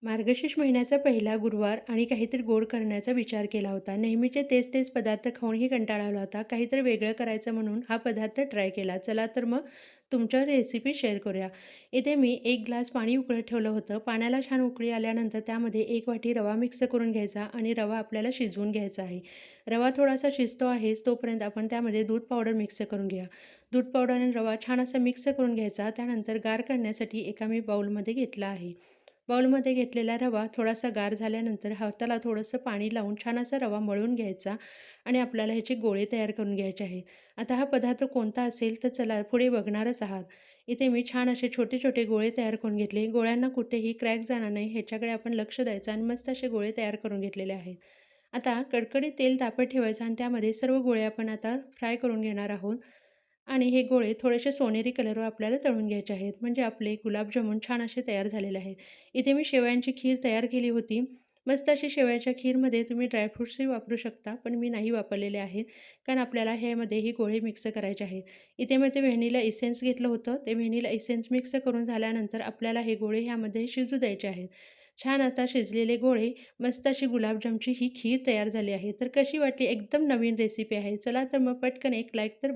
मार्गशीर्ष महिन्याचा पहिला गुरुवार आणि काहीतरी गोड करण्याचा विचार केला होता. नेहमीचे तेच तेच पदार्थ खाऊनही कंटाळा आला होता. काहीतरी वेगळं करायचं म्हणून हा पदार्थ ट्राय केला. चला तर मग तुमच्या रेसिपी शेअर करूया. इथे मी 1 ग्लास पाणी उकळत ठेवलं होतं. पाण्याला छान उकळी आल्यानंतर त्यामध्ये 1 वाटी रवा मिक्स करून घ्यायचा आणि रवा आपल्याला शिजवून घ्यायचा आहे. रवा थोडासा शिजतो आहेच तोपर्यंत आपण त्यामध्ये दूध पावडर मिक्स करून घ्या. दूध पावडर आणि रवा छान असा मिक्स करून घ्यायचा. त्यानंतर गार करण्यासाठी एका मी बाउलमध्ये घेतला आहे. बाउलमध्ये घेतलेला रवा थोडासा गार झाल्यानंतर हाताला थोडंसं पाणी लावून छान असा रवा मळून घ्यायचा आणि आपल्याला ह्याचे गोळे तयार करून घ्यायचे आहेत. आता हा पदार्थ कोणता असेल तर चला पुढे बघणारच आहात. इथे मी छान असे छोटे-छोटे गोळे तयार करून घेतले. गोळ्यांना कुठेही क्रॅक जाणार नाही ह्याच्याकडे आपण लक्ष द्यायचं आणि मस्त असे गोळे तयार करून घेतलेले आहेत. आता कडकडीत तेल तापत ठेवायचं आणि त्यामध्ये सर्व गोळे आपण आता फ्राय करून घेणार आहोत. आणि हे गोळे थोडेसे सोनेरी कलरवर आपल्याला तळून घ्यायचे आहेत. म्हणजे आपले गुलाबजामुन छान असे तयार झालेले आहेत. इथे मी शेवयांची खीर तयार केली होती. मस्त अशी शेवयाच्या खीरमध्ये तुम्ही ड्रायफ्रुट्सही वापरू शकता, पण मी नाही वापरलेले आहेत. कारण आपल्याला ह्यामध्ये ही गोळे मिक्स करायचे आहेत. इथे मी ते व्हॅनिला इसेन्स घेतलं होतं. ते व्हॅनिला इसेन्स मिक्स करून झाल्यानंतर आपल्याला हे गोळे ह्यामध्ये शिजू द्यायचे आहेत. छान आता शिजलेले गोळे, मस्त अशी गुलाबजामची ही खीर तयार झाली आहे. तर कशी वाटली? एकदम नवीन रेसिपी आहे. चला तर मग पटकन एक लाईक तर